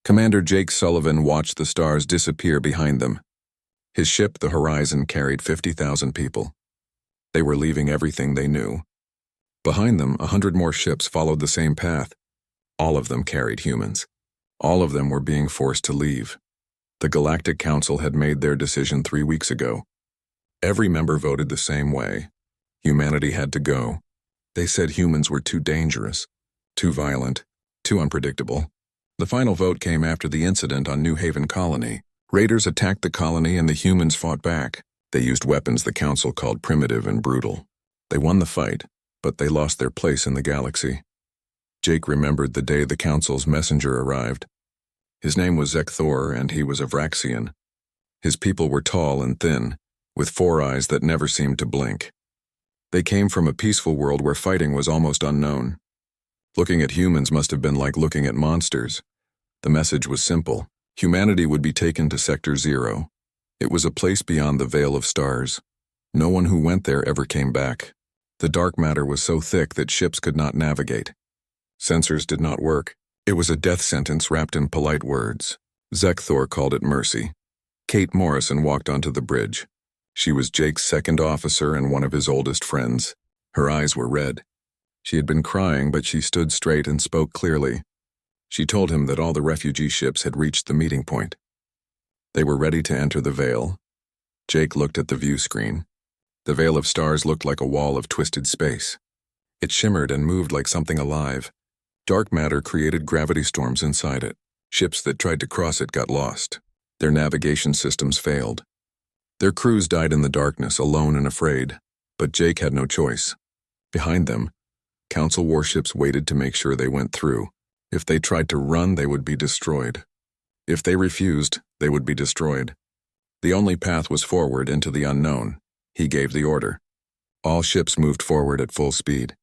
Commander Jake Sullivan watched the stars disappear behind them. His ship, the Horizon, carried 50,000 people. They were leaving everything they knew. Behind them, 100 more ships followed the same path. All of them carried humans. All of them were being forced to leave. The Galactic Council had made their decision 3 weeks ago. Every member voted the same way. Humanity had to go. They said humans were too dangerous, too violent, too unpredictable. The final vote came after the incident on New Haven Colony. Raiders attacked the colony and the humans fought back. They used weapons the Council called primitive and brutal. They won the fight, but they lost their place in the galaxy. Jake remembered the day the Council's messenger arrived. His name was Zekthor, and he was a Vraxian. His people were tall and thin, with 4 eyes that never seemed to blink. They came from a peaceful world where fighting was almost unknown. Looking at humans must have been like looking at monsters. The message was simple. Humanity would be taken to Sector 0. It was a place beyond the Veil of Stars. No one who went there ever came back. The dark matter was so thick that ships could not navigate. Sensors did not work. It was a death sentence wrapped in polite words. Zekthor called it mercy. Kate Morrison walked onto the bridge. She was Jake's second officer and one of his oldest friends. Her eyes were red. She had been crying, but she stood straight and spoke clearly. She told him that all the refugee ships had reached the meeting point. They were ready to enter the Veil. Jake looked at the view screen. The Veil of Stars looked like a wall of twisted space. It shimmered and moved like something alive. Dark matter created gravity storms inside it. Ships that tried to cross it got lost. Their navigation systems failed. Their crews died in the darkness, alone and afraid. But Jake had no choice. Behind them, Council warships waited to make sure they went through. If they tried to run, they would be destroyed. If they refused, they would be destroyed. The only path was forward into the unknown. He gave the order. All ships moved forward at full speed.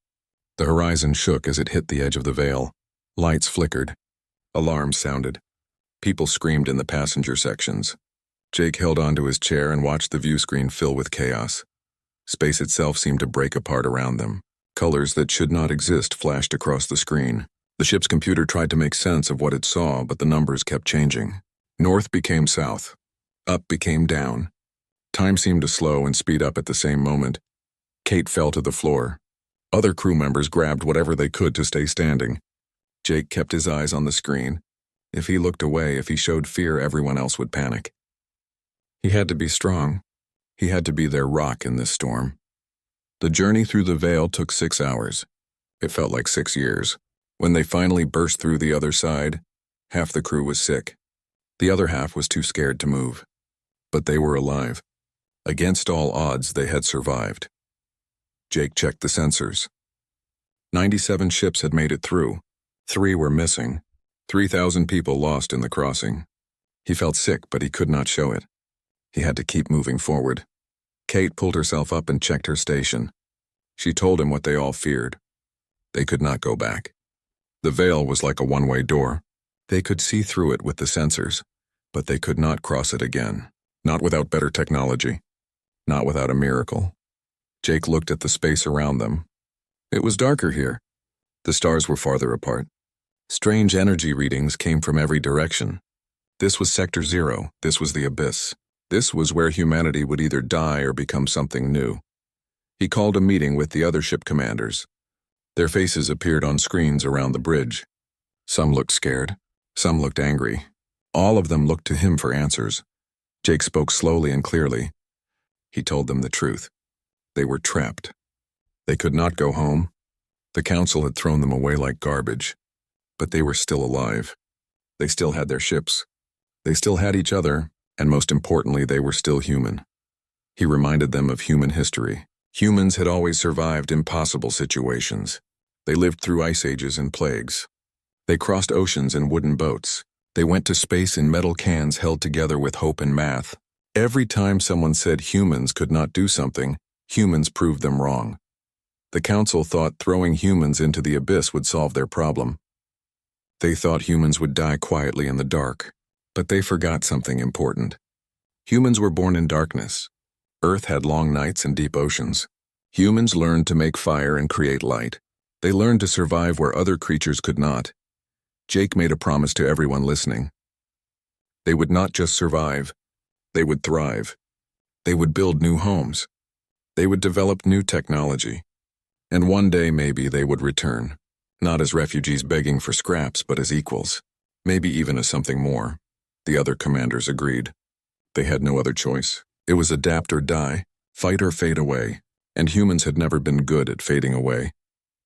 The horizon shook as it hit the edge of the Veil. Lights flickered. Alarms sounded. People screamed in the passenger sections. Jake held onto his chair and watched the view screen fill with chaos. Space itself seemed to break apart around them. Colors that should not exist flashed across the screen. The ship's computer tried to make sense of what it saw, but the numbers kept changing. North became south. Up became down. Time seemed to slow and speed up at the same moment. Kate fell to the floor. Other crew members grabbed whatever they could to stay standing. Jake kept his eyes on the screen. If he looked away, if he showed fear, everyone else would panic. He had to be strong. He had to be their rock in this storm. The journey through the Veil took 6 hours. It felt like 6 years. When they finally burst through the other side, half the crew was sick. The other half was too scared to move. But they were alive. Against all odds, they had survived. Jake checked the sensors. 97 ships had made it through. 3 were missing. 3,000 people lost in the crossing. He felt sick, but he could not show it. He had to keep moving forward. Kate pulled herself up and checked her station. She told him what they all feared. They could not go back. The Veil was like a one-way door. They could see through it with the sensors, but they could not cross it again. Not without better technology. Not without a miracle. Jake looked at the space around them. It was darker here. The stars were farther apart. Strange energy readings came from every direction. This was Sector 0. This was the abyss. This was where humanity would either die or become something new. He called a meeting with the other ship commanders. Their faces appeared on screens around the bridge. Some looked scared. Some looked angry. All of them looked to him for answers. Jake spoke slowly and clearly. He told them the truth. They were trapped. They could not go home. The Council had thrown them away like garbage. But they were still alive. They still had their ships. They still had each other, and most importantly, they were still human. He reminded them of human history. Humans had always survived impossible situations. They lived through ice ages and plagues. They crossed oceans in wooden boats. They went to space in metal cans held together with hope and math. Every time someone said humans could not do something, humans proved them wrong. The Council thought throwing humans into the abyss would solve their problem. They thought humans would die quietly in the dark, but they forgot something important. Humans were born in darkness. Earth had long nights and deep oceans. Humans learned to make fire and create light. They learned to survive where other creatures could not. Jake made a promise to everyone listening. They would not just survive, they would thrive. They would build new homes. They would develop new technology. And one day maybe they would return, not as refugees begging for scraps, but as equals, maybe even as something more. The other commanders agreed. They had no other choice. It was adapt or die, fight or fade away, and humans had never been good at fading away.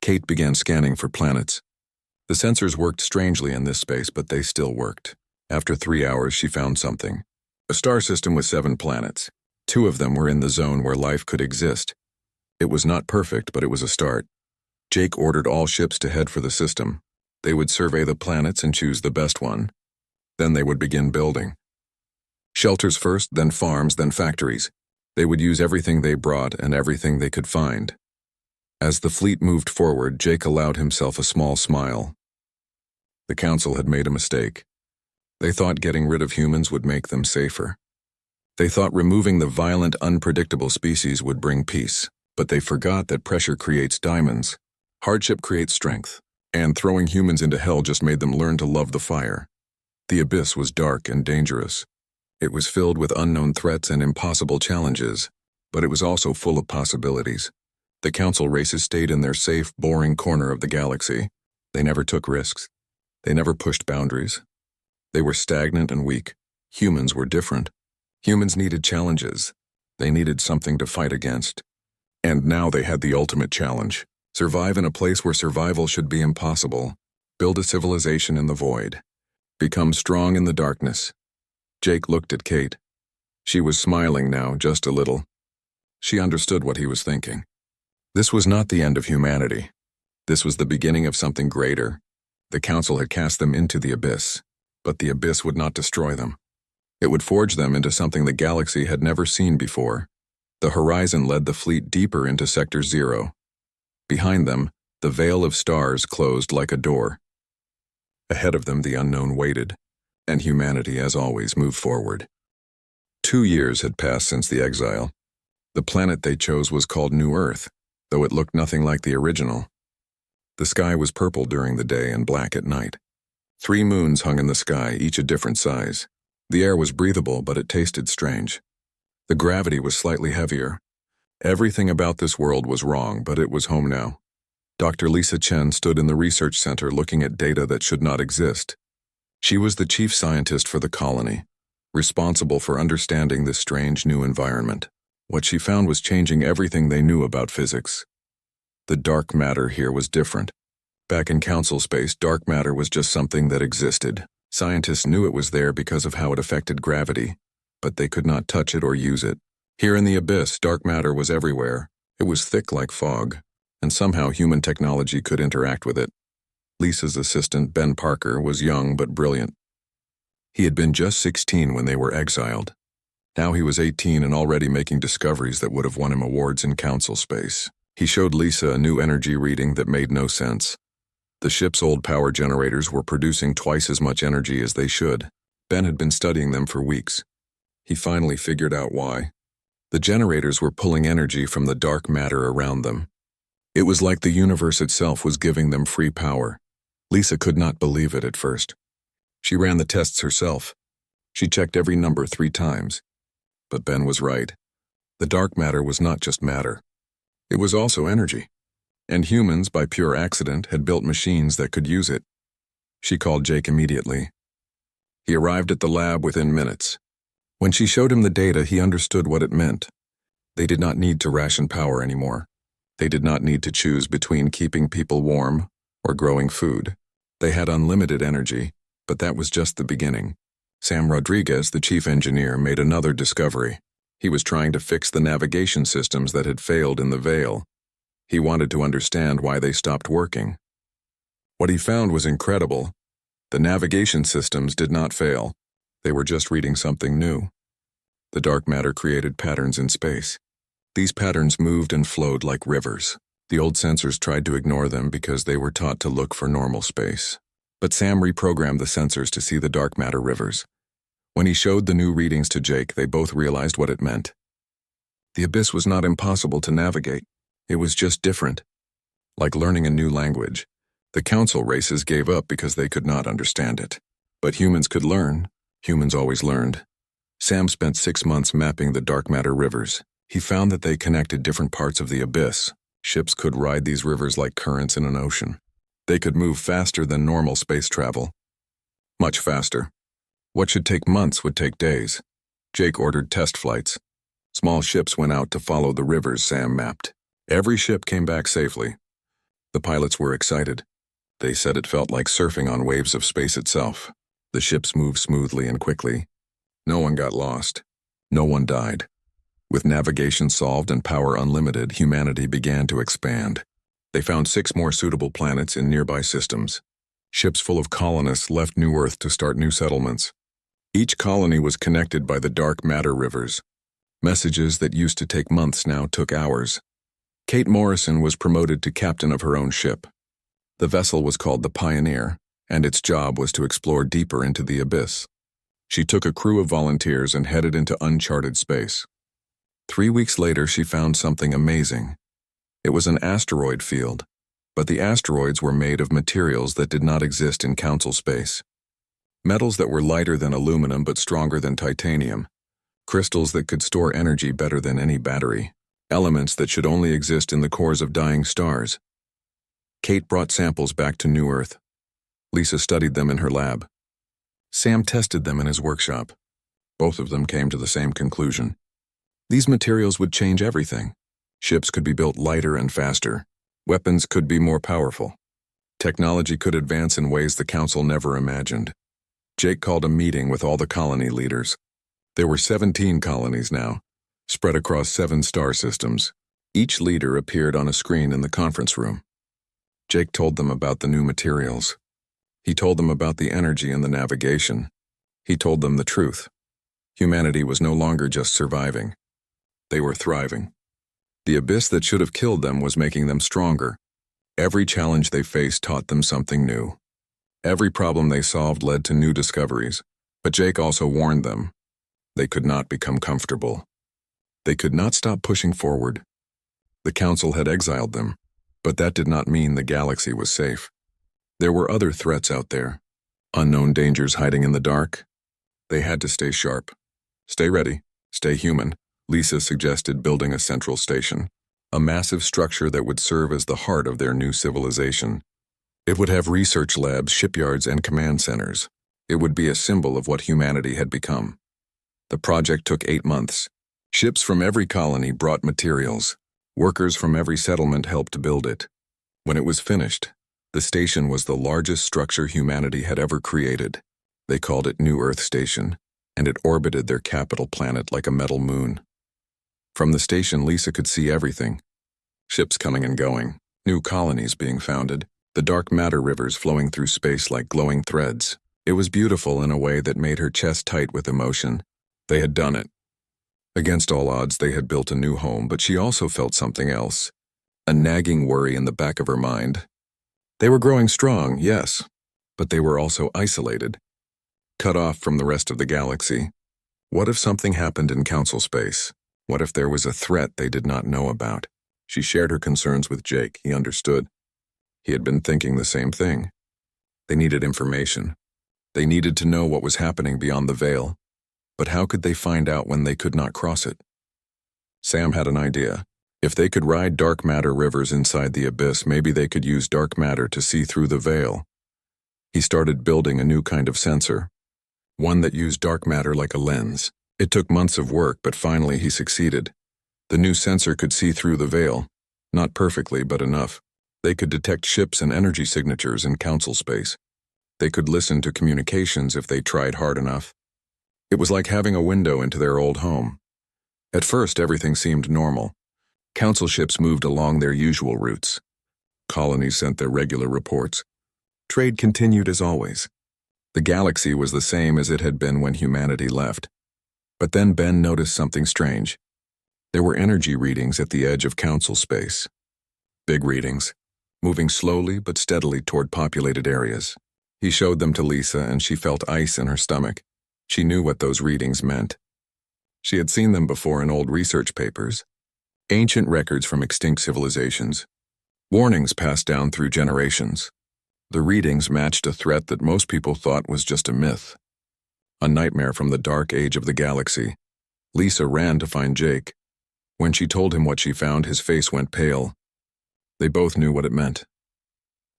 Kate began scanning for planets. The sensors worked strangely in this space, but they still worked. After 3 hours, she found something. A star system with 7 planets. 2 of them were in the zone where life could exist. It was not perfect, but it was a start. Jake ordered all ships to head for the system. They would survey the planets and choose the best one. Then they would begin building. Shelters first, then farms, then factories. They would use everything they brought and everything they could find. As the fleet moved forward, Jake allowed himself a small smile. The council had made a mistake. They thought getting rid of humans would make them safer. They thought removing the violent, unpredictable species would bring peace, but they forgot that pressure creates diamonds, hardship creates strength, and throwing humans into hell just made them learn to love the fire. The abyss was dark and dangerous. It was filled with unknown threats and impossible challenges, but it was also full of possibilities. The council races stayed in their safe, boring corner of the galaxy. They never took risks. They never pushed boundaries. They were stagnant and weak. Humans were different. Humans needed challenges. They needed something to fight against. And now they had the ultimate challenge. Survive in a place where survival should be impossible. Build a civilization in the void. Become strong in the darkness. Jake looked at Kate. She was smiling now, just a little. She understood what he was thinking. This was not the end of humanity. This was the beginning of something greater. The council had cast them into the abyss, but the abyss would not destroy them. It would forge them into something the galaxy had never seen before. The horizon led the fleet deeper into Sector 0. Behind them, the veil of stars closed like a door. Ahead of them, the unknown waited, and humanity, as always, moved forward. 2 years had passed since the exile. The planet they chose was called New Earth, though it looked nothing like the original. The sky was purple during the day and black at night. 3 moons hung in the sky, each a different size. The air was breathable, but it tasted strange. The gravity was slightly heavier. Everything about this world was wrong, but it was home now. Dr. Lisa Chen stood in the research center looking at data that should not exist. She was the chief scientist for the colony, responsible for understanding this strange new environment. What she found was changing everything they knew about physics. The dark matter here was different. Back in council space, dark matter was just something that existed. Scientists knew it was there because of how it affected gravity, but they could not touch it or use it. Here in the abyss, dark matter was everywhere. It was thick like fog, and somehow human technology could interact with it. Lisa's assistant, Ben Parker, was young but brilliant. He had been just 16 when they were exiled. Now he was 18 and already making discoveries that would have won him awards in council space. He showed Lisa a new energy reading that made no sense. The ship's old power generators were producing twice as much energy as they should. Ben had been studying them for weeks. He finally figured out why. The generators were pulling energy from the dark matter around them. It was like the universe itself was giving them free power. Lisa could not believe it at first. She ran the tests herself. She checked every number 3 times. But Ben was right. The dark matter was not just matter. It was also energy. And humans, by pure accident, had built machines that could use it. She called Jake immediately. He arrived at the lab within minutes. When she showed him the data, he understood what it meant. They did not need to ration power anymore. They did not need to choose between keeping people warm or growing food. They had unlimited energy, but that was just the beginning. Sam Rodriguez, the chief engineer, made another discovery. He was trying to fix the navigation systems that had failed in the veil. He wanted to understand why they stopped working. What he found was incredible. The navigation systems did not fail. They were just reading something new. The dark matter created patterns in space. These patterns moved and flowed like rivers. The old sensors tried to ignore them because they were taught to look for normal space. But Sam reprogrammed the sensors to see the dark matter rivers. When he showed the new readings to Jake, they both realized what it meant. The abyss was not impossible to navigate. It was just different. Like learning a new language. The council races gave up because they could not understand it. But humans could learn. Humans always learned. Sam spent 6 months mapping the dark matter rivers. He found that they connected different parts of the abyss. Ships could ride these rivers like currents in an ocean. They could move faster than normal space travel. Much faster. What should take months would take days. Jake ordered test flights. Small ships went out to follow the rivers Sam mapped. Every ship came back safely. The pilots were excited. They said it felt like surfing on waves of space itself. The ships moved smoothly and quickly. No one got lost. No one died. With navigation solved and power unlimited, humanity began to expand. They found 6 more suitable planets in nearby systems. Ships full of colonists left New Earth to start new settlements. Each colony was connected by the dark matter rivers. Messages that used to take months now took hours. Kate Morrison was promoted to captain of her own ship. The vessel was called the Pioneer, and its job was to explore deeper into the abyss. She took a crew of volunteers and headed into uncharted space. 3 weeks later, she found something amazing. It was an asteroid field, but the asteroids were made of materials that did not exist in Council space. Metals that were lighter than aluminum but stronger than titanium. Crystals that could store energy better than any battery. Elements that should only exist in the cores of dying stars. Kate brought samples back to New Earth. Lisa studied them in her lab. Sam tested them in his workshop. Both of them came to the same conclusion. These materials would change everything. Ships could be built lighter and faster. Weapons could be more powerful. Technology could advance in ways the Council never imagined. Jake called a meeting with all the colony leaders. There were 17 colonies now, spread across 7 star systems. Each leader appeared on a screen in the conference room. Jake told them about the new materials. He told them about the energy and the navigation. He told them the truth. Humanity was no longer just surviving. They were thriving. The abyss that should have killed them was making them stronger. Every challenge they faced taught them something new. Every problem they solved led to new discoveries. But Jake also warned them. They could not become comfortable. They could not stop pushing forward. The Council had exiled them, but that did not mean the galaxy was safe. There were other threats out there. Unknown dangers hiding in the dark. They had to stay sharp. Stay ready. Stay human. Lisa suggested building a central station, a massive structure that would serve as the heart of their new civilization. It would have research labs, shipyards, and command centers. It would be a symbol of what humanity had become. The project took 8 months. Ships from every colony brought materials. Workers from every settlement helped build it. When it was finished, the station was the largest structure humanity had ever created. They called it New Earth Station, and it orbited their capital planet like a metal moon. From the station, Lisa could see everything. Ships coming and going, new colonies being founded, the dark matter rivers flowing through space like glowing threads. It was beautiful in a way that made her chest tight with emotion. They had done it. Against all odds, they had built a new home, but she also felt something else, a nagging worry in the back of her mind. They were growing strong, yes, but they were also isolated, cut off from the rest of the galaxy. What if something happened in Council space? What if there was a threat they did not know about? She shared her concerns with Jake. He understood. He had been thinking the same thing. They needed information. They needed to know what was happening beyond the veil. But how could they find out when they could not cross it? Sam had an idea. If they could ride dark matter rivers inside the abyss, maybe they could use dark matter to see through the veil. He started building a new kind of sensor, one that used dark matter like a lens. It took months of work, but finally he succeeded. The new sensor could see through the veil, not perfectly, but enough. They could detect ships and energy signatures in Council space. They could listen to communications if they tried hard enough. It was like having a window into their old home. At first, everything seemed normal. Council ships moved along their usual routes. Colonies sent their regular reports. Trade continued as always. The galaxy was the same as it had been when humanity left. But then Ben noticed something strange. There were energy readings at the edge of Council space. Big readings, moving slowly but steadily toward populated areas. He showed them to Lisa, and she felt ice in her stomach. She knew what those readings meant. She had seen them before in old research papers, ancient records from extinct civilizations, warnings passed down through generations. The readings matched a threat that most people thought was just a myth. A nightmare from the dark age of the galaxy. Lisa ran to find Jake. When she told him what she found, his face went pale. They both knew what it meant.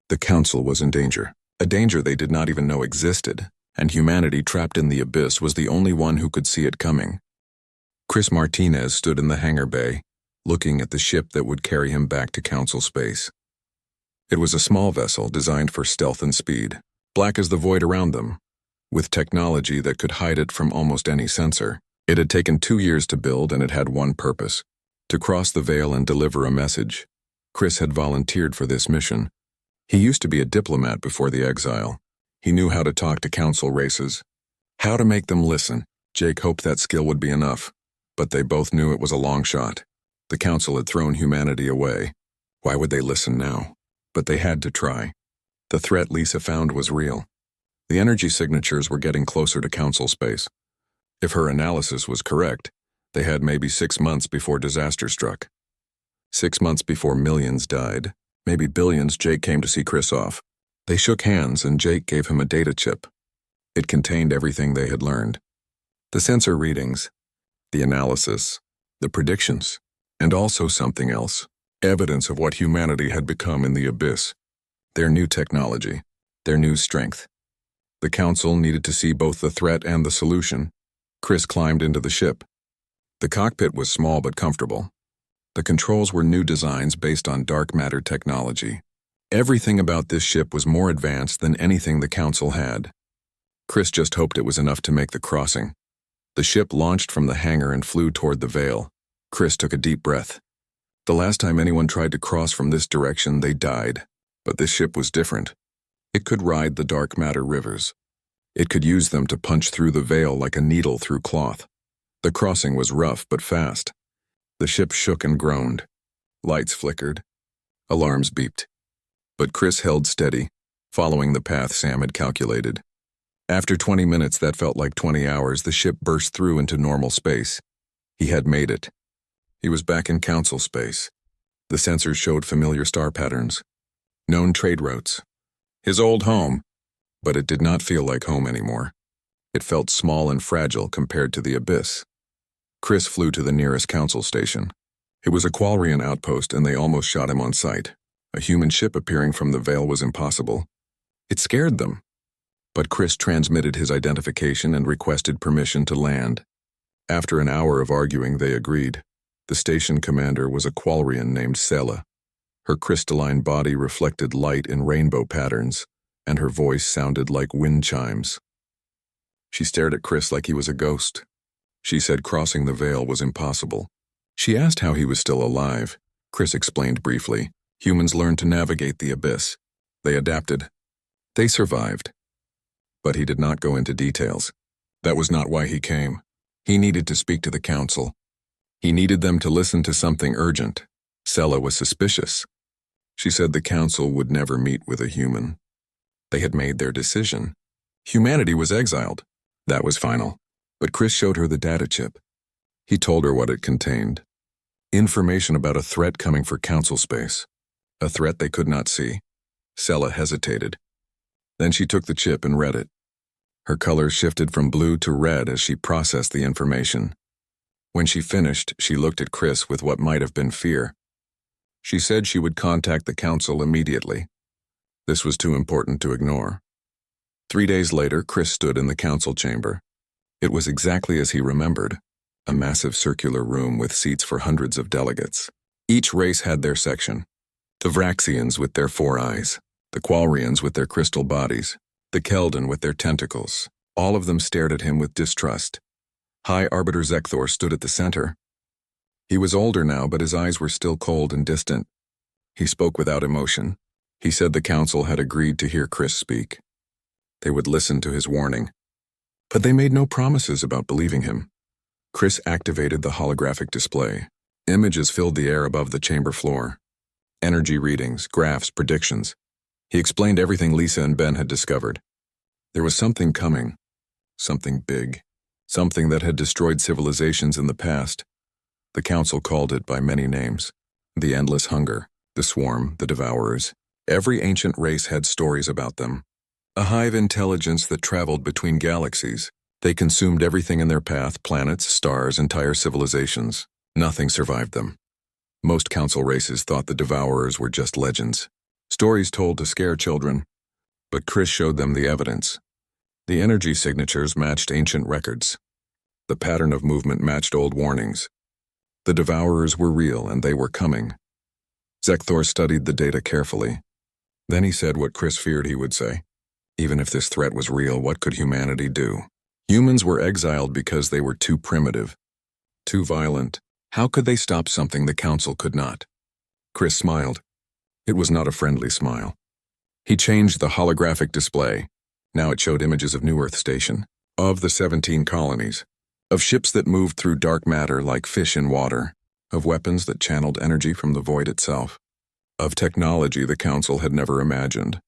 The Council was in danger, a danger they did not even know existed, and humanity trapped in the abyss was the only one who could see it coming. Chris Martinez stood in the hangar bay, looking at the ship that would carry him back to Council space. It was a small vessel designed for stealth and speed, black as the void around them, with technology that could hide it from almost any sensor. It had taken 2 years to build, and it had one purpose: to cross the veil and deliver a message. Chris had volunteered for this mission. He used to be a diplomat before the exile. He knew how to talk to Council races, how to make them listen. Jake hoped that skill would be enough, but they both knew it was a long shot. The Council had thrown humanity away. Why would they listen now? But they had to try. The threat Lisa found was real. The energy signatures were getting closer to Council space. If her analysis was correct, they had maybe 6 months before disaster struck. 6 months before millions died, maybe billions. Jake came to see Chris off. They shook hands, and Jake gave him a data chip. It contained everything they had learned. The sensor readings, the analysis, the predictions, and also something else. Evidence of what humanity had become in the abyss. Their new technology, their new strength. The Council needed to see both the threat and the solution. Chris climbed into the ship. The cockpit was small but comfortable. The controls were new designs based on dark matter technology. Everything about this ship was more advanced than anything the Council had. Chris just hoped it was enough to make the crossing. The ship launched from the hangar and flew toward the veil. Chris took a deep breath. The last time anyone tried to cross from this direction, they died. But this ship was different. It could ride the dark matter rivers. It could use them to punch through the veil like a needle through cloth. The crossing was rough but fast. The ship shook and groaned. Lights flickered. Alarms beeped. But Chris held steady, following the path Sam had calculated. After 20 minutes that felt like 20 hours, the ship burst through into normal space. He had made it. He was back in Council space. The sensors showed familiar star patterns, known trade routes. His old home, but it did not feel like home anymore. It felt small and fragile compared to the abyss. Chris flew to the nearest Council station. It was a Qualrian outpost, and they almost shot him on sight. A human ship appearing from the veil was impossible. It scared them. But Chris transmitted his identification and requested permission to land. After an hour of arguing, they agreed. The station commander was a Qualrian named Sela. Her crystalline body reflected light in rainbow patterns, and her voice sounded like wind chimes. She stared at Chris like he was a ghost. She said crossing the veil was impossible. She asked how he was still alive. Chris explained briefly. Humans learned to navigate the abyss. They adapted. They survived. But he did not go into details. That was not why he came. He needed to speak to the Council. He needed them to listen to something urgent. Sela was suspicious. She said the Council would never meet with a human. They had made their decision. Humanity was exiled. That was final. But Chris showed her the data chip. He told her what it contained. Information about a threat coming for Council space. A threat they could not see. Sela hesitated. Then she took the chip and read it. Her colors shifted from blue to red as she processed the information. When she finished, she looked at Chris with what might have been fear. She said she would contact the Council immediately. This was too important to ignore. 3 days later, Chris stood in the Council chamber. It was exactly as he remembered, a massive circular room with seats for hundreds of delegates. Each race had their section. The Vraxians with their 4 eyes, the Qualrians with their crystal bodies, the Keldan with their tentacles. All of them stared at him with distrust. High Arbiter Zekthor stood at the center. He was older now, but his eyes were still cold and distant. He spoke without emotion. He said the Council had agreed to hear Chris speak. They would listen to his warning. But they made no promises about believing him. Chris activated the holographic display. Images filled the air above the chamber floor. Energy readings, graphs, predictions. He explained everything Lisa and Ben had discovered. There was something coming. Something big. Something that had destroyed civilizations in the past. The Council called it by many names. The endless hunger, the swarm, the devourers. Every ancient race had stories about them. A hive intelligence that traveled between galaxies. They consumed everything in their path, planets, stars, entire civilizations. Nothing survived them. Most council races thought the Devourers were just legends. Stories told to scare children. But Chris showed them the evidence. The energy signatures matched ancient records. The pattern of movement matched old warnings. The Devourers were real and they were coming. Zekthor studied the data carefully. Then he said what Chris feared he would say. Even if this threat was real, what could humanity do? Humans were exiled because they were too primitive, too violent. How could they stop something the council could not? Chris smiled. It was not a friendly smile. He changed the holographic display. Now it showed images of New Earth Station, of the 17 colonies, of ships that moved through dark matter like fish in water, of weapons that channeled energy from the void itself, of technology the council had never imagined.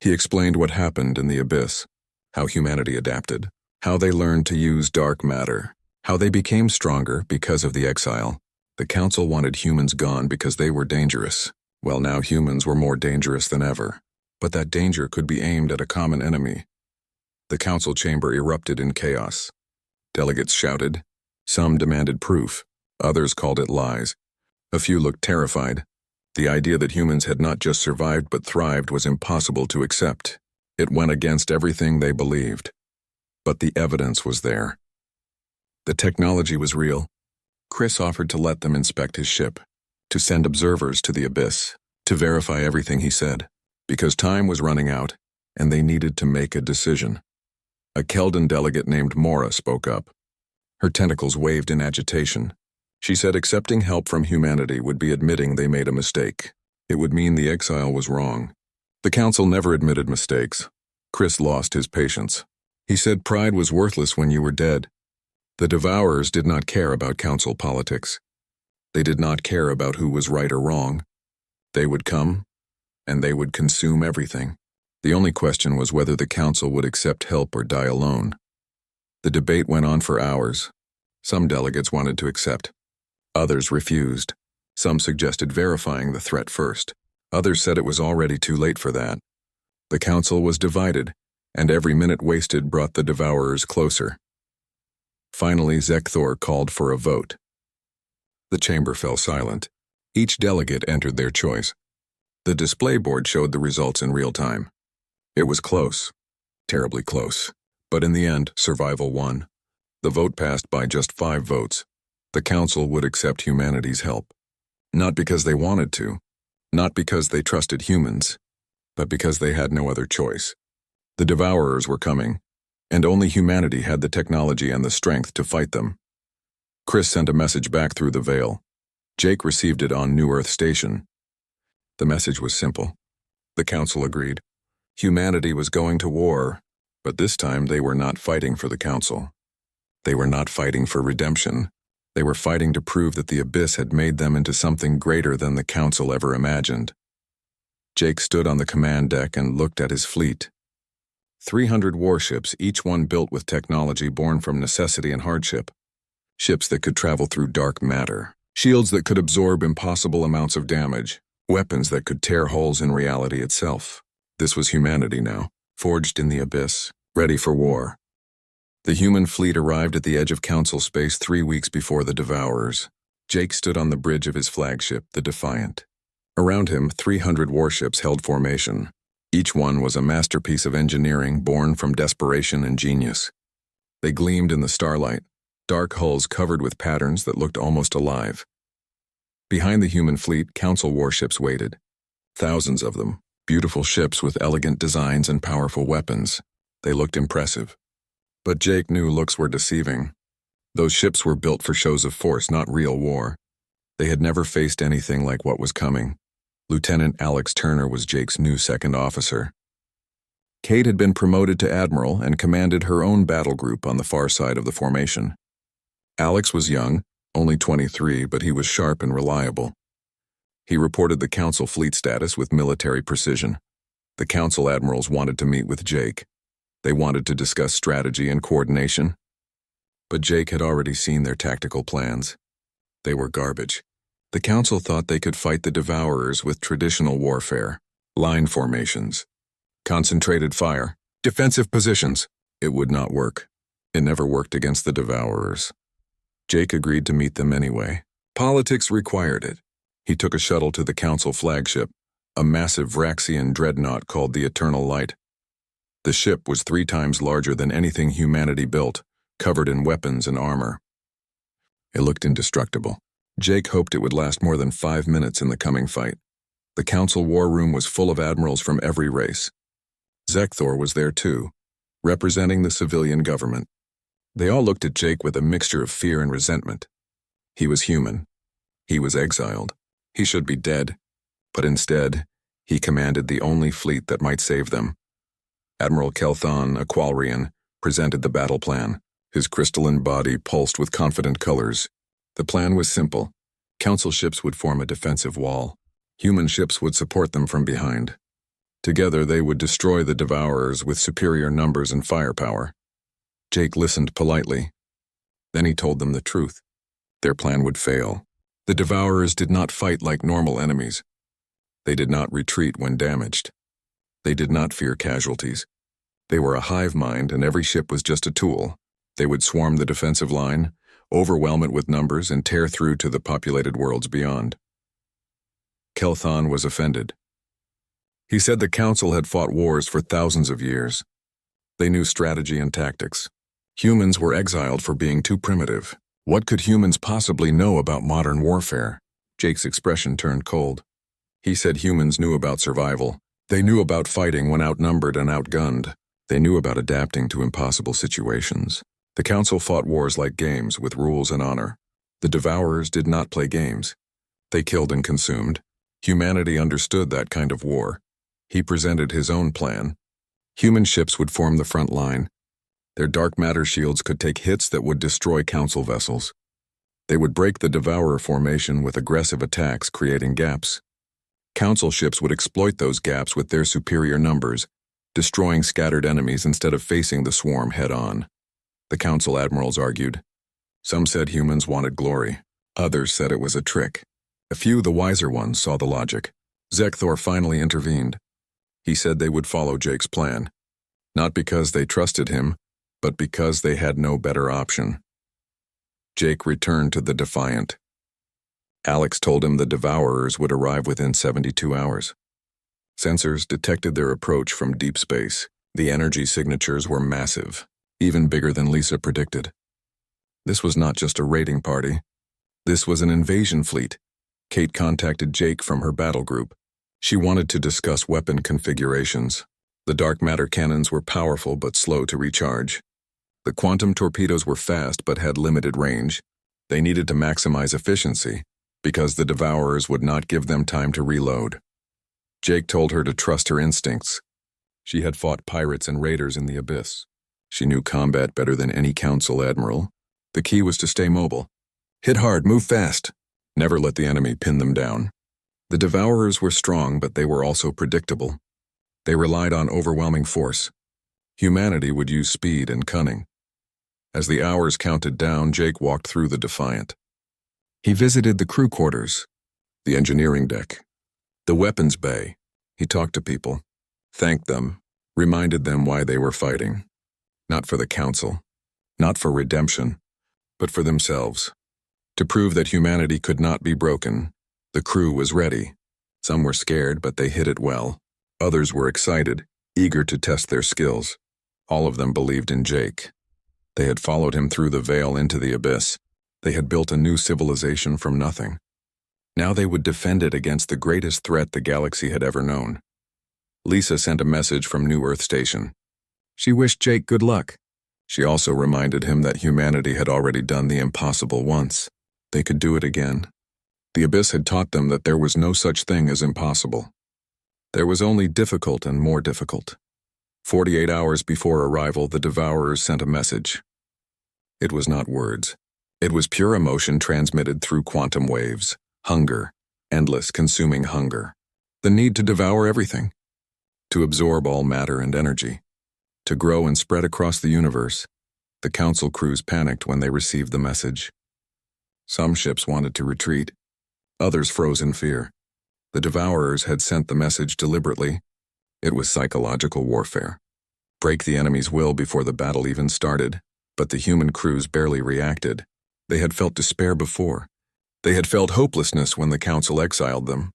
He explained what happened in the abyss, how humanity adapted, how they learned to use dark matter, how they became stronger because of the exile. The council wanted humans gone because they were dangerous. Well, now humans were more dangerous than ever. But that danger could be aimed at a common enemy. The council chamber erupted in chaos. Delegates shouted. Some demanded proof. Others called it lies. A few looked terrified. The idea that humans had not just survived but thrived was impossible to accept. It went against everything they believed. But the evidence was there. The technology was real. Chris offered to let them inspect his ship, to send observers to the abyss, to verify everything he said, because time was running out, and they needed to make a decision. A Keldan delegate named Mora spoke up. Her tentacles waved in agitation. She said accepting help from humanity would be admitting they made a mistake. It would mean the exile was wrong. The council never admitted mistakes. Chris lost his patience. He said pride was worthless when you were dead. The Devourers did not care about council politics. They did not care about who was right or wrong. They would come, and they would consume everything. The only question was whether the council would accept help or die alone. The debate went on for hours. Some delegates wanted to accept. Others refused. Some suggested verifying the threat first. Others said it was already too late for that. The council was divided, and every minute wasted brought the Devourers closer. Finally, Zekthor called for a vote. The chamber fell silent. Each delegate entered their choice. The display board showed the results in real time. It was close, terribly close. But in the end, survival won. The vote passed by just 5 votes. The council would accept humanity's help. Not because they wanted to, not because they trusted humans, but because they had no other choice. The Devourers were coming, and only humanity had the technology and the strength to fight them. Chris sent a message back through the veil. Jake received it on New Earth Station. The message was simple. The council agreed. Humanity was going to war, but this time they were not fighting for the council. They were not fighting for redemption. They were fighting to prove that the abyss had made them into something greater than the council ever imagined. Jake stood on the command deck and looked at his fleet. 300 warships, each one built with technology born from necessity and hardship. Ships that could travel through dark matter. Shields that could absorb impossible amounts of damage. Weapons that could tear holes in reality itself. This was humanity now, forged in the abyss, ready for war. The human fleet arrived at the edge of council space 3 weeks before the Devourers. Jake stood on the bridge of his flagship, the Defiant. Around him, 300 warships held formation. Each one was a masterpiece of engineering born from desperation and genius. They gleamed in the starlight, dark hulls covered with patterns that looked almost alive. Behind the human fleet, council warships waited. Thousands of them, beautiful ships with elegant designs and powerful weapons. They looked impressive. But Jake knew looks were deceiving. Those ships were built for shows of force, not real war. They had never faced anything like what was coming. Lieutenant Alex Turner was Jake's new second officer. Kate had been promoted to admiral and commanded her own battle group on the far side of the formation. Alex was young, only 23, but he was sharp and reliable. He reported the council fleet status with military precision. The council admirals wanted to meet with Jake. They wanted to discuss strategy and coordination. But Jake had already seen their tactical plans. They were garbage. The council thought they could fight the Devourers with traditional warfare. line formations, concentrated fire, defensive positions. It would not work. It never worked against the Devourers. Jake agreed to meet them anyway. Politics required it. He took a shuttle to the Council flagship, a massive Vraxian dreadnought called the Eternal Light. The ship was 3 times larger than anything humanity built, covered in weapons and armor. It looked indestructible. Jake hoped it would last more than 5 minutes in the coming fight. The Council war room was full of admirals from every race. Zekthor was there too, representing the civilian government. They all looked at Jake with a mixture of fear and resentment. He was human. He was exiled. He should be dead. But instead, he commanded the only fleet that might save them. Admiral Kelthon, a Qualrian, presented the battle plan. His crystalline body pulsed with confident colors. The plan was simple. Council ships would form a defensive wall. Human ships would support them from behind. Together, they would destroy the Devourers with superior numbers and firepower. Jake listened politely. Then he told them the truth. Their plan would fail. The Devourers did not fight like normal enemies. They did not retreat when damaged. They did not fear casualties. They were a hive mind, and every ship was just a tool. They would swarm the defensive line, overwhelm it with numbers, and tear through to the populated worlds beyond. Kelthon was offended. He said the Council had fought wars for thousands of years. They knew strategy and tactics. Humans were exiled for being too primitive. What could humans possibly know about modern warfare? Jake's expression turned cold. He said humans knew about survival. They knew about fighting when outnumbered and outgunned. They knew about adapting to impossible situations. The Council fought wars like games, with rules and honor. The Devourers did not play games. They killed and consumed. Humanity understood that kind of war. He presented his own plan. Human ships would form the front line. Their dark matter shields could take hits that would destroy Council vessels. They would break the Devourer formation with aggressive attacks, creating gaps. Council ships would exploit those gaps with their superior numbers, destroying scattered enemies instead of facing the swarm head-on. The Council admirals argued. Some said humans wanted glory. Others said it was a trick. A few, the wiser ones, saw the logic. Zekthor finally intervened. He said they would follow Jake's plan. Not because they trusted him, but because they had no better option. Jake returned to the Defiant. Alex told him the Devourers would arrive within 72 hours. Sensors detected their approach from deep space. The energy signatures were massive, even bigger than Lisa predicted. This was not just a raiding party. This was an invasion fleet. Kate contacted Jake from her battle group. She wanted to discuss weapon configurations. The dark matter cannons were powerful but slow to recharge. The quantum torpedoes were fast but had limited range. They needed to maximize efficiency, because the Devourers would not give them time to reload. Jake told her to trust her instincts. She had fought pirates and raiders in the abyss. She knew combat better than any Council admiral. The key was to stay mobile. Hit hard, move fast. Never let the enemy pin them down. The Devourers were strong, but they were also predictable. They relied on overwhelming force. Humanity would use speed and cunning. As the hours counted down, Jake walked through the Defiant. He visited the crew quarters, the engineering deck, the weapons bay. He talked to people, thanked them, reminded them why they were fighting. Not for the Council, not for redemption, but for themselves. To prove that humanity could not be broken, the crew was ready. Some were scared, but they hid it well. Others were excited, eager to test their skills. All of them believed in Jake. They had followed him through the veil into the abyss. They had built a new civilization from nothing. Now they would defend it against the greatest threat the galaxy had ever known. Lisa sent a message from New Earth Station. She wished Jake good luck. She also reminded him that humanity had already done the impossible once. They could do it again. The abyss had taught them that there was no such thing as impossible. There was only difficult and more difficult. 48 hours before arrival, the Devourers sent a message. It was not words. It was pure emotion transmitted through quantum waves. Hunger, endless, consuming hunger. The need to devour everything. To absorb all matter and energy. To grow and spread across the universe. The Council crews panicked when they received the message. Some ships wanted to retreat. Others froze in fear. The Devourers had sent the message deliberately. It was psychological warfare. Break the enemy's will before the battle even started, but the human crews barely reacted. They had felt despair before. They had felt hopelessness when the Council exiled them.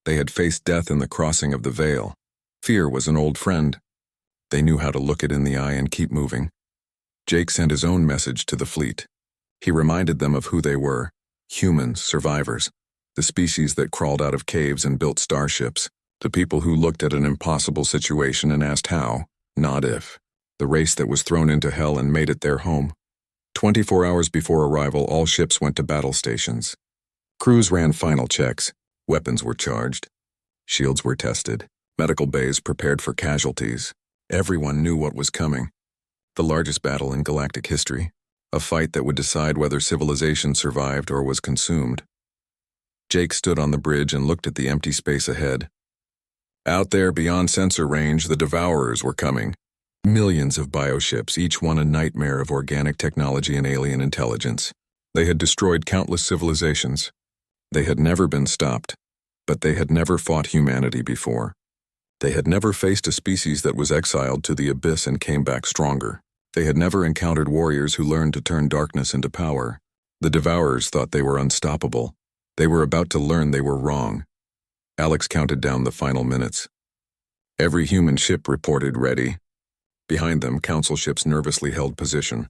They had faced death in the crossing of the Veil. Fear was an old friend. They knew how to look it in the eye and keep moving. Jake sent his own message to the fleet. He reminded them of who they were: humans, survivors, the species that crawled out of caves and built starships, the people who looked at an impossible situation and asked how, not if, the race that was thrown into hell and made it their home. 24 hours before arrival, all ships went to battle stations. Crews ran final checks. Weapons were charged. Shields were tested. Medical bays prepared for casualties. Everyone knew what was coming. The largest battle in galactic history. A fight that would decide whether civilization survived or was consumed. Jake stood on the bridge and looked at the empty space ahead. Out there, beyond sensor range, the Devourers were coming. Millions of bioships, each one a nightmare of organic technology and alien intelligence. They had destroyed countless civilizations. They had never been stopped, but they had never fought humanity before. They had never faced a species that was exiled to the abyss and came back stronger. They had never encountered warriors who learned to turn darkness into power. The Devourers thought they were unstoppable. They were about to learn they were wrong. Alex counted down the final minutes. Every human ship reported ready. Behind them, Council ships nervously held position.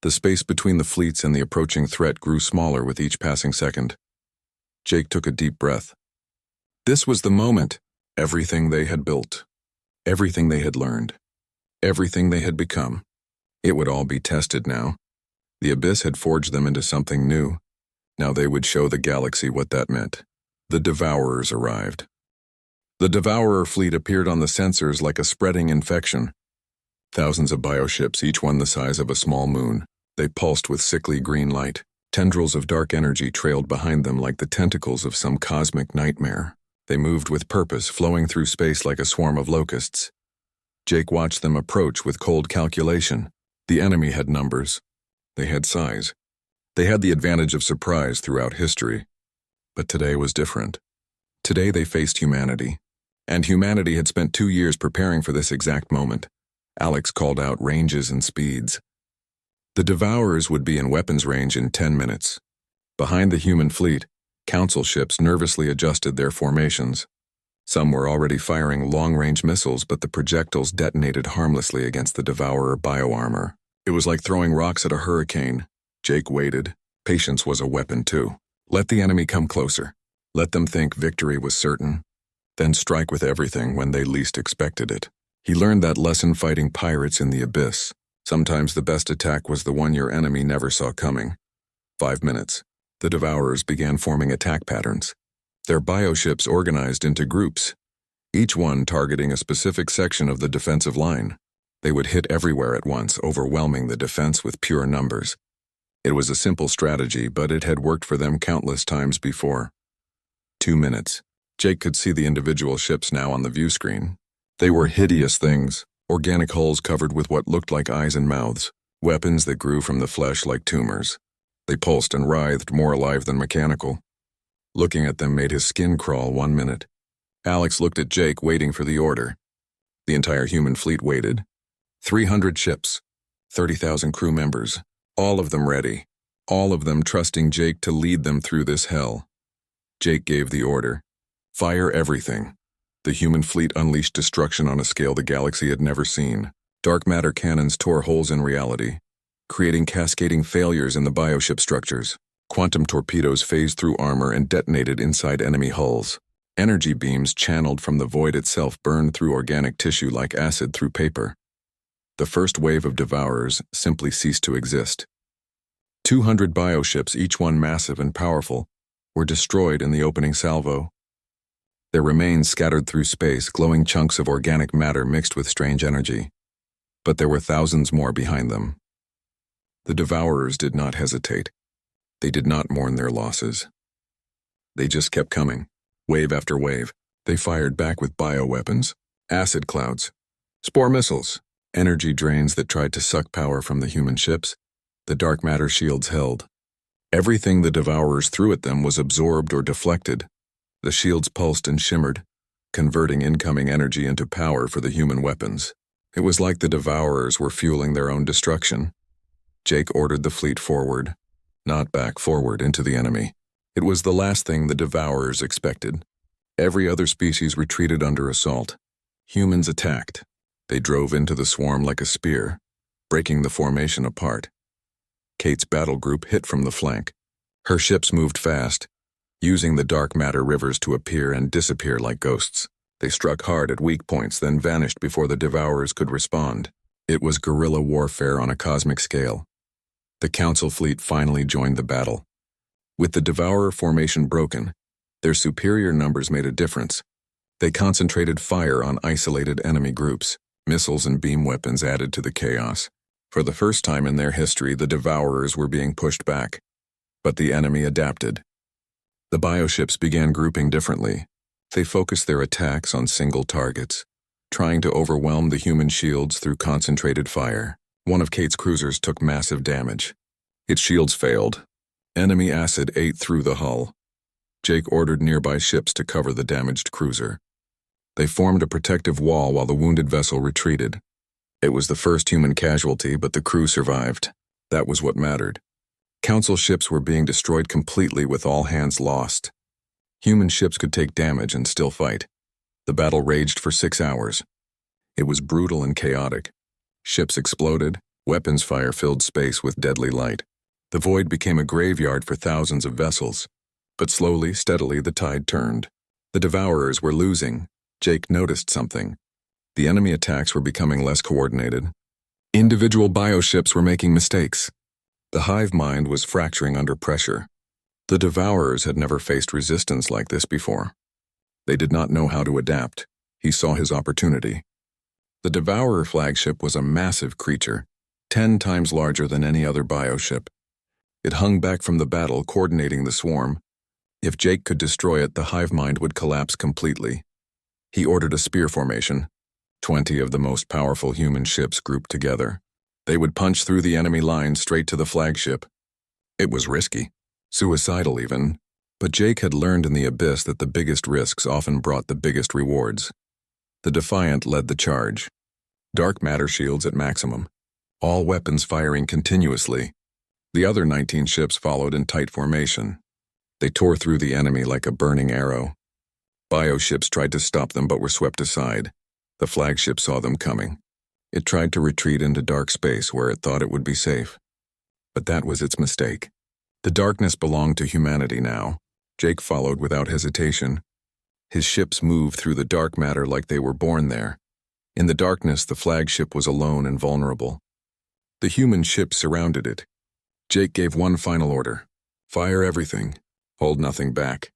The space between the fleets and the approaching threat grew smaller with each passing second. Jake took a deep breath. This was the moment. Everything they had built. Everything they had learned. Everything they had become. It would all be tested now. The abyss had forged them into something new. Now they would show the galaxy what that meant. The Devourers arrived. The Devourer fleet appeared on the sensors like a spreading infection. Thousands of bioships, each one the size of a small moon. They pulsed with sickly green light. Tendrils of dark energy trailed behind them like the tentacles of some cosmic nightmare. They moved with purpose, flowing through space like a swarm of locusts. Jake watched them approach with cold calculation. The enemy had numbers. They had size. They had the advantage of surprise throughout history. But today was different. Today they faced humanity. And humanity had spent 2 years preparing for this exact moment. Alex called out ranges and speeds. The Devourers would be in weapons range in 10 minutes. Behind the human fleet, Council ships nervously adjusted their formations. Some were already firing long-range missiles, but the projectiles detonated harmlessly against the Devourer bioarmor. It was like throwing rocks at a hurricane. Jake waited. Patience was a weapon too. Let the enemy come closer. Let them think victory was certain. Then strike with everything when they least expected it. He learned that lesson fighting pirates in the abyss. Sometimes the best attack was the one your enemy never saw coming. 5 minutes. The Devourers began forming attack patterns. Their bioships organized into groups, each one targeting a specific section of the defensive line. They would hit everywhere at once, overwhelming the defense with pure numbers. It was a simple strategy, but it had worked for them countless times before. 2 minutes. Jake could see the individual ships now on the view screen. They were hideous things, organic hulls covered with what looked like eyes and mouths, weapons that grew from the flesh like tumors. They pulsed and writhed, more alive than mechanical. Looking at them made his skin crawl 1 minute. Alex looked at Jake, waiting for the order. The entire human fleet waited. 300 ships, 30,000 crew members, all of them ready, all of them trusting Jake to lead them through this hell. Jake gave the order. Fire everything. The human fleet unleashed destruction on a scale the galaxy had never seen. Dark matter cannons tore holes in reality, creating cascading failures in the bioship structures. Quantum torpedoes phased through armor and detonated inside enemy hulls. Energy beams channeled from the void itself burned through organic tissue like acid through paper. The first wave of Devourers simply ceased to exist. 200 bioships, each one massive and powerful, were destroyed in the opening salvo. Their remains scattered through space, glowing chunks of organic matter mixed with strange energy. But there were thousands more behind them. The Devourers did not hesitate. They did not mourn their losses. They just kept coming, wave after wave. They fired back with bioweapons, acid clouds, spore missiles, energy drains that tried to suck power from the human ships. The dark matter shields held. Everything the Devourers threw at them was absorbed or deflected. The shields pulsed and shimmered, converting incoming energy into power for the human weapons. It was like the Devourers were fueling their own destruction. Jake ordered the fleet forward, not back forward into the enemy. It was the last thing the Devourers expected. Every other species retreated under assault. Humans attacked. They drove into the swarm like a spear, breaking the formation apart. Kate's battle group hit from the flank. Her ships moved fast, using the dark matter rivers to appear and disappear like ghosts. They struck hard at weak points, then vanished before the Devourers could respond. It was guerrilla warfare on a cosmic scale. The Council fleet finally joined the battle. With the Devourer formation broken, their superior numbers made a difference. They concentrated fire on isolated enemy groups. Missiles and beam weapons added to the chaos. For the first time in their history, the Devourers were being pushed back. But the enemy adapted. The bioships began grouping differently. They focused their attacks on single targets, trying to overwhelm the human shields through concentrated fire. One of Kate's cruisers took massive damage. Its shields failed. Enemy acid ate through the hull. Jake ordered nearby ships to cover the damaged cruiser. They formed a protective wall while the wounded vessel retreated. It was the first human casualty, but the crew survived. That was what mattered. Council ships were being destroyed completely with all hands lost. Human ships could take damage and still fight. The battle raged for 6 hours. It was brutal and chaotic. Ships exploded, weapons fire filled space with deadly light. The void became a graveyard for thousands of vessels. But slowly, steadily, the tide turned. The Devourers were losing. Jake noticed something. The enemy attacks were becoming less coordinated. Individual bioships were making mistakes. The hive mind was fracturing under pressure. The Devourers had never faced resistance like this before. They did not know how to adapt. He saw his opportunity. The Devourer flagship was a massive creature, 10 times larger than any other bioship. It hung back from the battle, coordinating the swarm. If Jake could destroy it, the hive mind would collapse completely. He ordered a spear formation. 20 of the most powerful human ships grouped together. They would punch through the enemy lines straight to the flagship. It was risky, suicidal even, but Jake had learned in the abyss that the biggest risks often brought the biggest rewards. The Defiant led the charge. Dark matter shields at maximum. All weapons firing continuously. The other 19 ships followed in tight formation. They tore through the enemy like a burning arrow. Bioships tried to stop them but were swept aside. The flagship saw them coming. It tried to retreat into dark space where it thought it would be safe. But that was its mistake. The darkness belonged to humanity now. Jake followed without hesitation. His ships moved through the dark matter like they were born there. In the darkness, the flagship was alone and vulnerable. The human ships surrounded it. Jake gave one final order. Fire everything. Hold nothing back.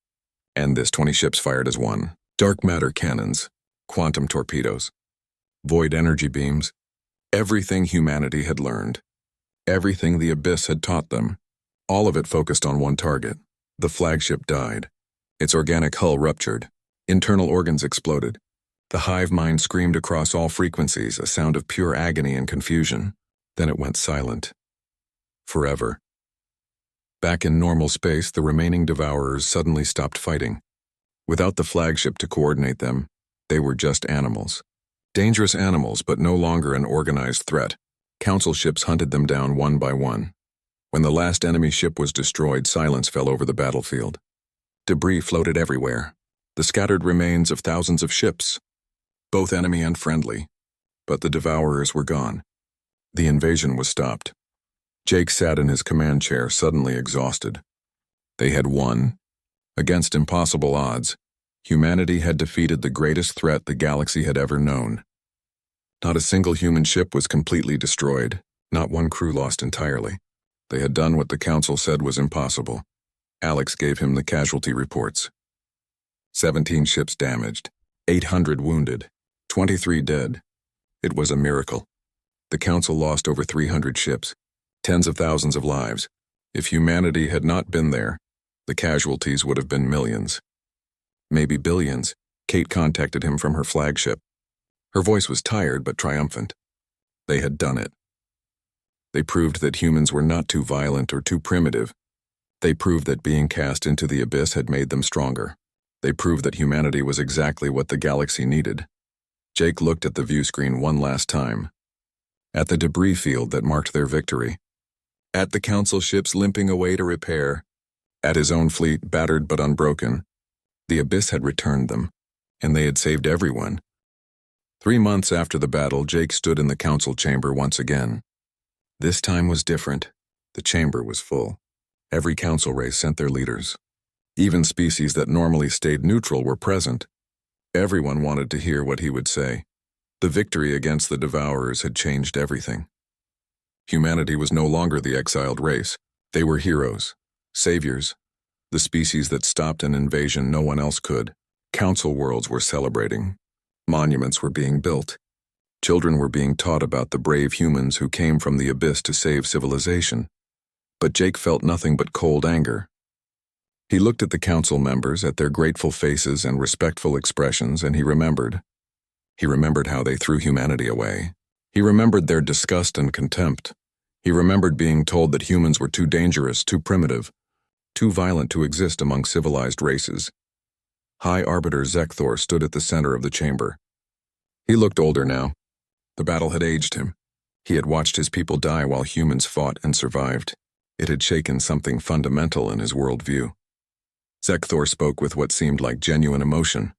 And this 20 ships fired as one. Dark matter cannons. Quantum torpedoes. Void energy beams. Everything humanity had learned. Everything the abyss had taught them. All of it focused on one target. The flagship died. Its organic hull ruptured. Internal organs exploded. The hive mind screamed across all frequencies, a sound of pure agony and confusion. Then it went silent. Forever. Back in normal space, the remaining Devourers suddenly stopped fighting. Without the flagship to coordinate them, they were just animals. Dangerous animals, but no longer an organized threat. Council ships hunted them down one by one. When the last enemy ship was destroyed, silence fell over the battlefield. Debris floated everywhere. The scattered remains of thousands of ships, both enemy and friendly. But the Devourers were gone. The invasion was stopped. Jake sat in his command chair, suddenly exhausted. They had won. Against impossible odds, humanity had defeated the greatest threat the galaxy had ever known. Not a single human ship was completely destroyed, not one crew lost entirely. They had done what the Council said was impossible. Alex gave him the casualty reports. 17 ships damaged, 800 wounded, 23 dead. It was a miracle. The Council lost over 300 ships, tens of thousands of lives. If humanity had not been there, the casualties would have been millions. Maybe billions. Kate contacted him from her flagship. Her voice was tired but triumphant. They had done it. They proved that humans were not too violent or too primitive. They proved that being cast into the abyss had made them stronger. They proved that humanity was exactly what the galaxy needed. Jake looked at the view screen one last time. At the debris field that marked their victory. At the council ships limping away to repair. At his own fleet, battered but unbroken. The Abyss had returned them, and they had saved everyone. 3 months after the battle, Jake stood in the council chamber once again. This time was different. The chamber was full. Every council race sent their leaders. Even species that normally stayed neutral were present. Everyone wanted to hear what he would say. The victory against the Devourers had changed everything. Humanity was no longer the exiled race. They were heroes, saviors, the species that stopped an invasion no one else could. Council worlds were celebrating. Monuments were being built. Children were being taught about the brave humans who came from the Abyss to save civilization. But Jake felt nothing but cold anger. He looked at the council members, at their grateful faces and respectful expressions, and he remembered. He remembered how they threw humanity away. He remembered their disgust and contempt. He remembered being told that humans were too dangerous, too primitive, too violent to exist among civilized races. High Arbiter Zekthor stood at the center of the chamber. He looked older now. The battle had aged him. He had watched his people die while humans fought and survived. It had shaken something fundamental in his worldview. Zekthor spoke with what seemed like genuine emotion.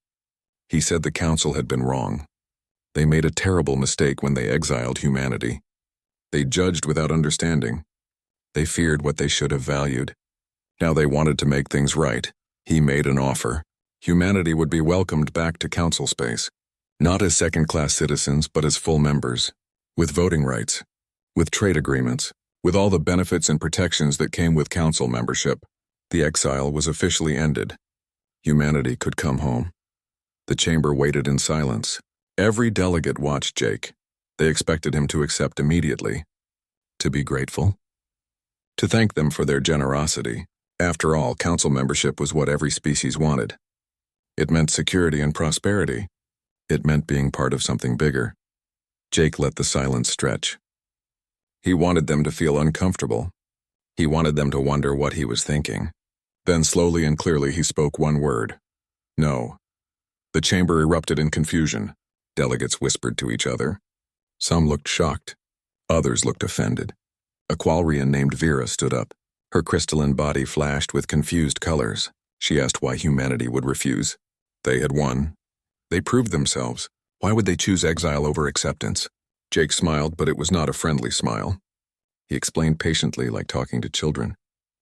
He said the council had been wrong. They made a terrible mistake when they exiled humanity. They judged without understanding. They feared what they should have valued. Now they wanted to make things right. He made an offer. Humanity would be welcomed back to council space. Not as second-class citizens, but as full members. With voting rights. With trade agreements. With all the benefits and protections that came with council membership. The exile was officially ended. Humanity could come home. The chamber waited in silence. Every delegate watched Jake. They expected him to accept immediately. To be grateful. To thank them for their generosity. After all, council membership was what every species wanted. It meant security and prosperity. It meant being part of something bigger. Jake let the silence stretch. He wanted them to feel uncomfortable. He wanted them to wonder what he was thinking. Then slowly and clearly he spoke one word. No. The chamber erupted in confusion. Delegates whispered to each other. Some looked shocked. Others looked offended. A Qualrian named Vera stood up. Her crystalline body flashed with confused colors. She asked why humanity would refuse. They had won. They proved themselves. Why would they choose exile over acceptance? Jake smiled, but it was not a friendly smile. He explained patiently, like talking to children.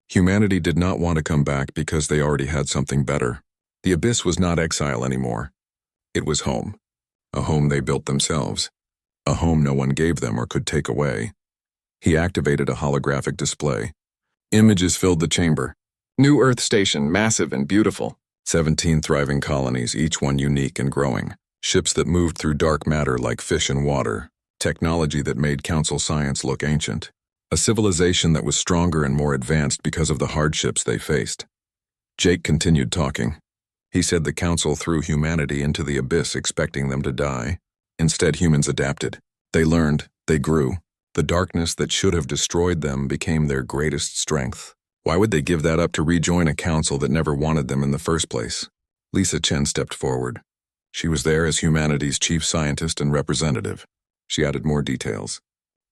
Humanity did not want to come back because they already had something better. The Abyss was not exile anymore. It was home. A home they built themselves. A home no one gave them or could take away. He activated a holographic display. Images filled the chamber. New Earth station, massive and beautiful. 17 thriving colonies, each one unique and growing. Ships that moved through dark matter like fish in water. Technology that made council science look ancient. A civilization that was stronger and more advanced because of the hardships they faced. Jake continued talking. He said the council threw humanity into the Abyss expecting them to die. Instead, humans adapted. They learned, they grew. The darkness that should have destroyed them became their greatest strength. Why would they give that up to rejoin a council that never wanted them in the first place? Lisa Chen stepped forward. She was there as humanity's chief scientist and representative. She added more details.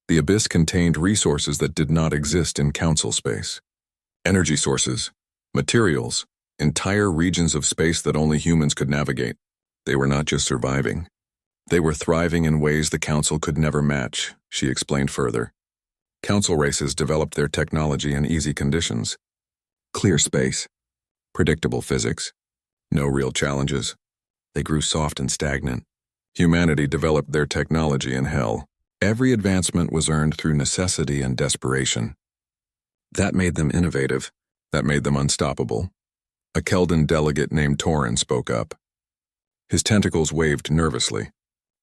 The Abyss contained resources that did not exist in council space. Energy sources, materials, entire regions of space that only humans could navigate. They were not just surviving. They were thriving in ways the council could never match, she explained further. Council races developed their technology in easy conditions. Clear space, predictable physics, no real challenges. They grew soft and stagnant. Humanity developed their technology in hell. Every advancement was earned through necessity and desperation. That made them innovative. That made them unstoppable. A Keldan delegate named Torin spoke up. His tentacles waved nervously.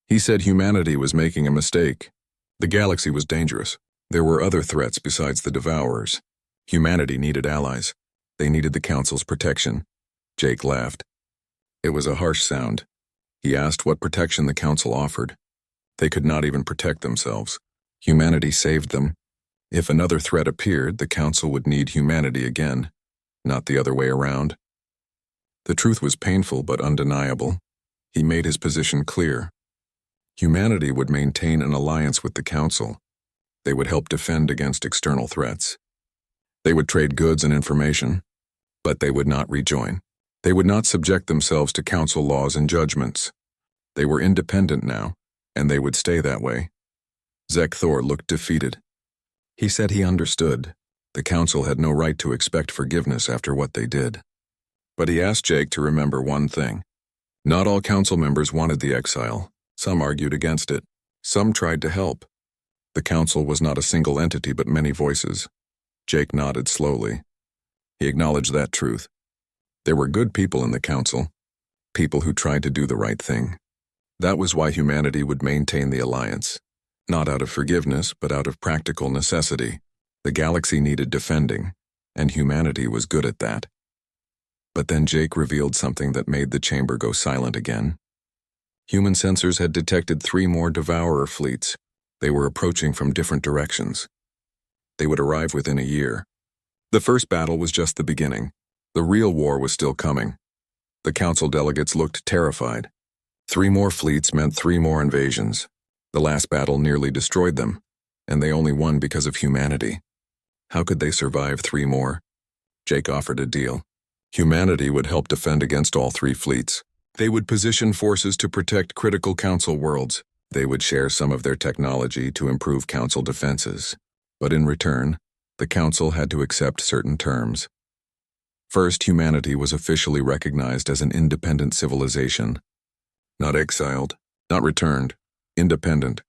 He said humanity was making a mistake. The galaxy was dangerous. There were other threats besides the Devourers. Humanity needed allies. They needed the Council's protection. Jake laughed. It was a harsh sound. He asked what protection the Council offered. They could not even protect themselves. Humanity saved them. If another threat appeared, the Council would need humanity again, not the other way around. The truth was painful but undeniable. He made his position clear. Humanity would maintain an alliance with the Council. They would help defend against external threats. They would trade goods and information, but they would not rejoin. They would not subject themselves to Council laws and judgments. They were independent now, and they would stay that way. Zek Thor looked defeated. He said he understood. The Council had no right to expect forgiveness after what they did. But he asked Jake to remember one thing. Not all Council members wanted the exile. Some argued against it. Some tried to help. The Council was not a single entity but many voices. Jake nodded slowly. He acknowledged that truth. There were good people in the Council, people who tried to do the right thing. That was why humanity would maintain the alliance. Not out of forgiveness, but out of practical necessity. The galaxy needed defending, and humanity was good at that. But then Jake revealed something that made the chamber go silent again. Human sensors had detected 3 more Devourer fleets. They were approaching from different directions. They would arrive within a year. The first battle was just the beginning. The real war was still coming. The Council delegates looked terrified. 3 more fleets meant 3 more invasions. The last battle nearly destroyed them, and they only won because of humanity. How could they survive 3 more? Jake offered a deal. Humanity would help defend against all 3 fleets. They would position forces to protect critical Council worlds. They would share some of their technology to improve Council defenses. But in return, the Council had to accept certain terms. First, humanity was officially recognized as an independent civilization. Not exiled, not returned, independent,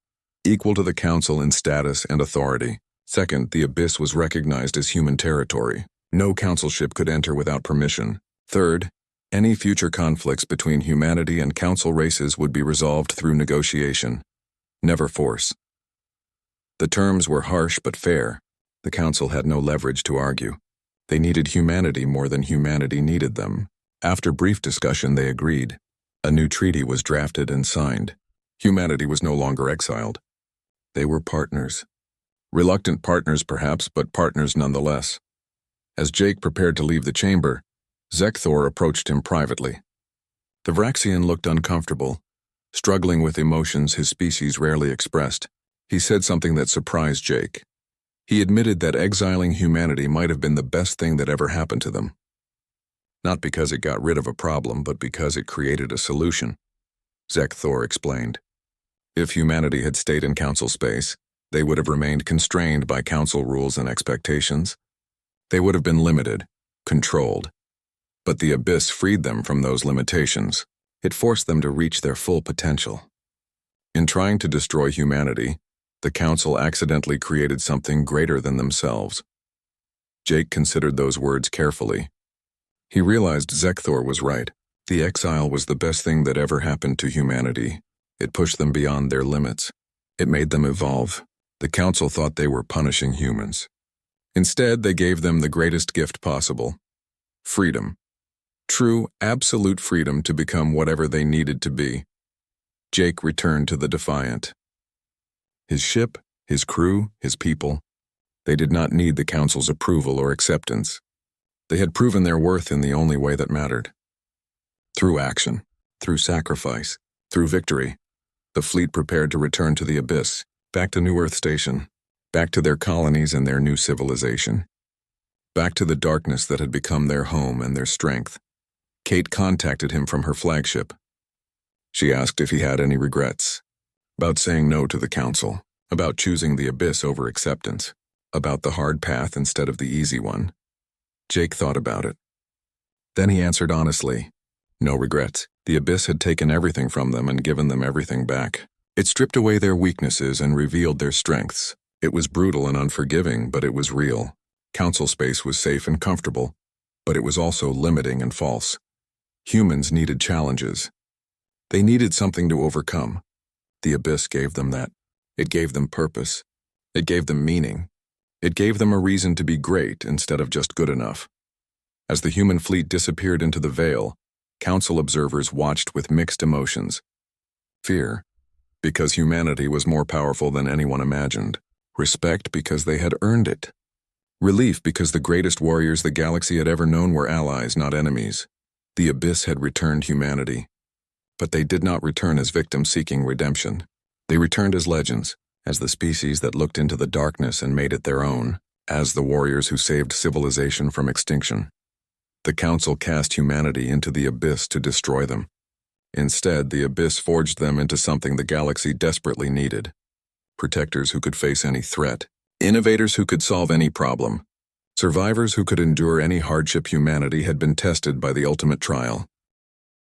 equal to the Council in status and authority. Second, the Abyss was recognized as human territory. No Council ship could enter without permission. Third, any future conflicts between humanity and Council races would be resolved through negotiation, never force. The terms were harsh but fair. The Council had no leverage to argue. They needed humanity more than humanity needed them. After brief discussion, they agreed. A new treaty was drafted and signed. Humanity was no longer exiled. They were partners. Reluctant partners, perhaps, but partners nonetheless. As Jake prepared to leave the chamber, Zek Thor approached him privately. The Vraxian looked uncomfortable, struggling with emotions his species rarely expressed. He said something that surprised Jake. He admitted that exiling humanity might have been the best thing that ever happened to them. Not because it got rid of a problem, but because it created a solution. Zek Thor explained. If humanity had stayed in Council space, they would have remained constrained by Council rules and expectations. They would have been limited, controlled. But the Abyss freed them from those limitations. It forced them to reach their full potential. In trying to destroy humanity, the Council accidentally created something greater than themselves. Jake considered those words carefully. He realized Zek Thor was right. The exile was the best thing that ever happened to humanity. It pushed them beyond their limits. It made them evolve. The Council thought they were punishing humans. Instead, they gave them the greatest gift possible. Freedom. True, absolute freedom to become whatever they needed to be. Jake returned to the Defiant. His ship, his crew, his people, they did not need the Council's approval or acceptance. They had proven their worth in the only way that mattered. Through action, through sacrifice, through victory, the fleet prepared to return to the Abyss, back to New Earth Station, back to their colonies and their new civilization, back to the darkness that had become their home and their strength. Kate contacted him from her flagship. She asked if he had any regrets, about saying no to the Council, about choosing the Abyss over acceptance, about the hard path instead of the easy one. Jake thought about it. Then he answered honestly, no regrets. The Abyss had taken everything from them and given them everything back. It stripped away their weaknesses and revealed their strengths. It was brutal and unforgiving, but it was real. Council space was safe and comfortable, but it was also limiting and false. Humans needed challenges. They needed something to overcome. The Abyss gave them that. It gave them purpose. It gave them meaning. It gave them a reason to be great instead of just good enough. As the human fleet disappeared into the veil, Council observers watched with mixed emotions. Fear, because humanity was more powerful than anyone imagined. Respect, because they had earned it. Relief, because the greatest warriors the galaxy had ever known were allies, not enemies. The Abyss had returned humanity, but they did not return as victims seeking redemption. They returned as legends, as the species that looked into the darkness and made it their own, as the warriors who saved civilization from extinction. The Council cast humanity into the Abyss to destroy them. Instead, the Abyss forged them into something the galaxy desperately needed: protectors who could face any threat, innovators who could solve any problem, survivors who could endure any hardship. Humanity had been tested by the ultimate trial.